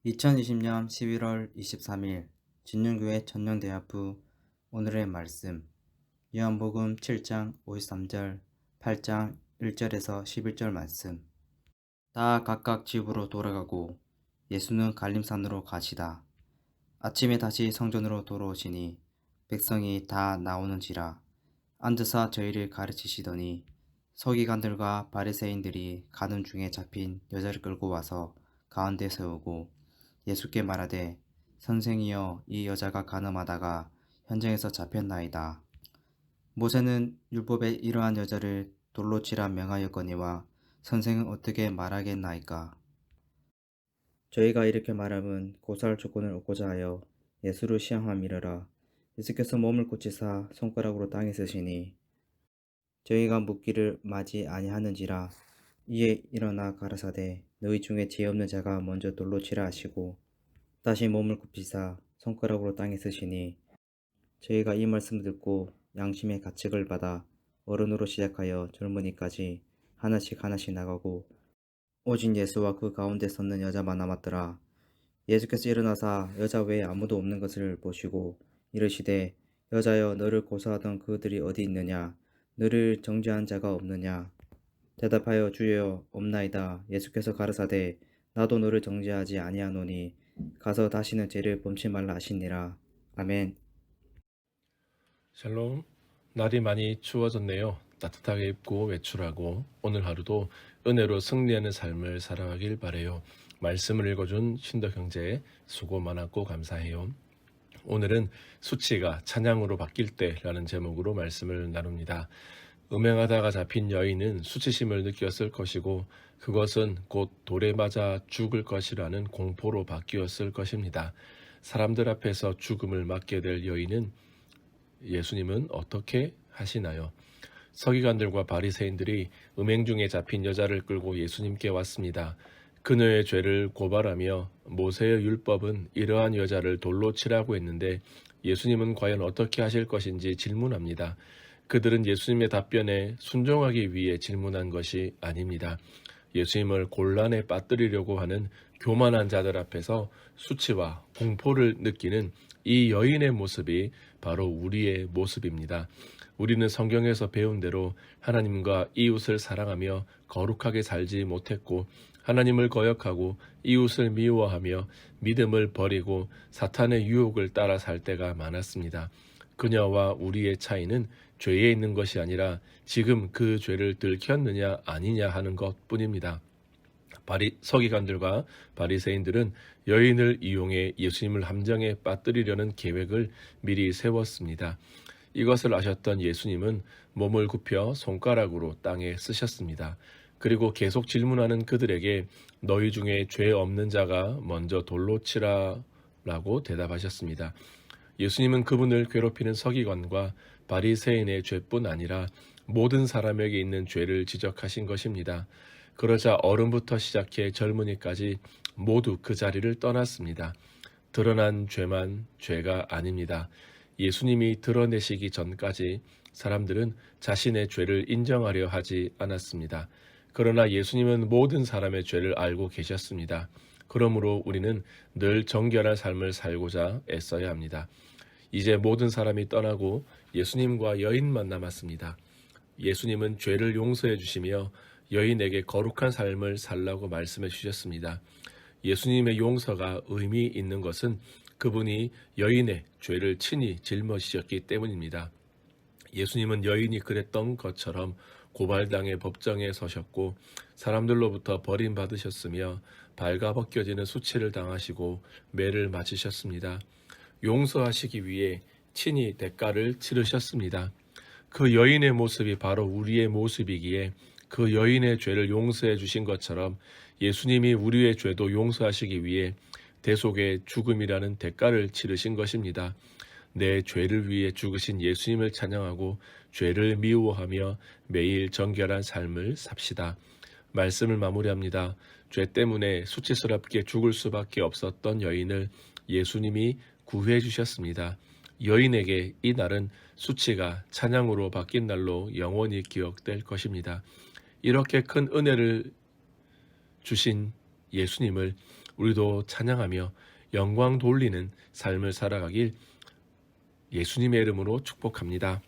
2020년 11월 23일 진윤교회 전영대학부. 오늘의 말씀 요한복음 7장 53절, 8장 1절에서 11절 말씀. 다 각각 집으로 돌아가고 예수는 갈림산으로 가시다. 아침에 다시 성전으로 돌아오시니 백성이 다 나오는지라 앉으사 저희를 가르치시더니 서기관들과 바리새인들이 가는 중에 잡힌 여자를 끌고 와서 가운데 세우고 예수께 말하되 선생이여, 이 여자가 간음하다가 현장에서 잡혔나이다. 모세는 율법에 이러한 여자를 돌로 치라 명하였거니와 선생은 어떻게 말하겠나이까. 저희가 이렇게 말함은 고사할 조건을 얻고자 하여 예수를 시험함이러라. 예수께서 몸을 고치사 손가락으로 땅에 쓰시니 저희가 묻기를 마지 아니하는지라. 이에 일어나 가라사대 너희 중에 죄 없는 자가 먼저 돌로 치라 하시고 다시 몸을 굽히사 손가락으로 땅에 쓰시니 저희가 이 말씀을 듣고 양심의 가책을 받아 어른으로 시작하여 젊은이까지 하나씩 하나씩 나가고 오직 예수와 그 가운데 섰는 여자만 남았더라. 예수께서 일어나사 여자 외에 아무도 없는 것을 보시고 이르시되 여자여, 너를 고소하던 그들이 어디 있느냐? 너를 정죄한 자가 없느냐? 대답하여 주여, 없나이다. 예수께서 가르사대 나도 너를 정죄하지 아니하노니 가서 다시는 죄를 범치 말라 하시니라. 아멘. 샬롬. 날이 많이 추워졌네요. 따뜻하게 입고 외출하고 오늘 하루도 은혜로 승리하는 삶을 살아가길 바래요. 말씀을 읽어준 신덕 형제 수고 많았고 감사해요. 오늘은 수치가 찬양으로 바뀔 때라는 제목으로 말씀을 나눕니다. 음행하다가 잡힌 여인은 수치심을 느꼈을 것이고 그것은 곧 돌에 맞아 죽을 것이라는 공포로 바뀌었을 것입니다. 사람들 앞에서 죽음을 맞게 될 여인은 예수님은 어떻게 하시나요? 서기관들과 바리새인들이 음행 중에 잡힌 여자를 끌고 예수님께 왔습니다. 그녀의 죄를 고발하며 모세의 율법은 이러한 여자를 돌로 치라고 했는데 예수님은 과연 어떻게 하실 것인지 질문합니다. 그들은 예수님의 답변에 순종하기 위해 질문한 것이 아닙니다. 예수님을 곤란에 빠뜨리려고 하는 교만한 자들 앞에서 수치와 공포를 느끼는 이 여인의 모습이 바로 우리의 모습입니다. 우리는 성경에서 배운 대로 하나님과 이웃을 사랑하며 거룩하게 살지 못했고 하나님을 거역하고 이웃을 미워하며 믿음을 버리고 사탄의 유혹을 따라 살 때가 많았습니다. 그녀와 우리의 차이는 죄에 있는 것이 아니라 지금 그 죄를 들켰느냐 아니냐 하는 것뿐입니다. 서기관들과 바리새인들은 여인을 이용해 예수님을 함정에 빠뜨리려는 계획을 미리 세웠습니다. 이것을 아셨던 예수님은 몸을 굽혀 손가락으로 땅에 쓰셨습니다. 그리고 계속 질문하는 그들에게 너희 중에 죄 없는 자가 먼저 돌로 치라라고 대답하셨습니다. 예수님은 그분을 괴롭히는 서기관과 바리새인의 죄뿐 아니라 모든 사람에게 있는 죄를 지적하신 것입니다. 그러자 어른부터 시작해 젊은이까지 모두 그 자리를 떠났습니다. 드러난 죄만 죄가 아닙니다. 예수님이 드러내시기 전까지 사람들은 자신의 죄를 인정하려 하지 않았습니다. 그러나 예수님은 모든 사람의 죄를 알고 계셨습니다. 그러므로 우리는 늘 정결한 삶을 살고자 애써야 합니다. 이제 모든 사람이 떠나고 예수님과 여인만 남았습니다. 예수님은 죄를 용서해 주시며 여인에게 거룩한 삶을 살라고 말씀해 주셨습니다. 예수님의 용서가 의미 있는 것은 그분이 여인의 죄를 친히 짊어지셨기 때문입니다. 예수님은 여인이 그랬던 것처럼 고발당해 법정에 서셨고 사람들로부터 버림받으셨으며 발가벗겨지는 수치를 당하시고 매를 맞으셨습니다. 용서하시기 위해 친히 대가를 치르셨습니다. 그 여인의 모습이 바로 우리의 모습이기에 그 여인의 죄를 용서해 주신 것처럼 예수님이 우리의 죄도 용서하시기 위해 대속의 죽음이라는 대가를 치르신 것입니다. 내 죄를 위해 죽으신 예수님을 찬양하고 죄를 미워하며 매일 정결한 삶을 삽시다. 말씀을 마무리합니다. 죄 때문에 수치스럽게 죽을 수밖에 없었던 여인을 예수님이 구해 주셨습니다. 여인에게 이 날은 수치가 찬양으로 바뀐 날로 영원히 기억될 것입니다. 이렇게 큰 은혜를 주신 예수님을 우리도 찬양하며 영광 돌리는 삶을 살아가길 예수님의 이름으로 축복합니다.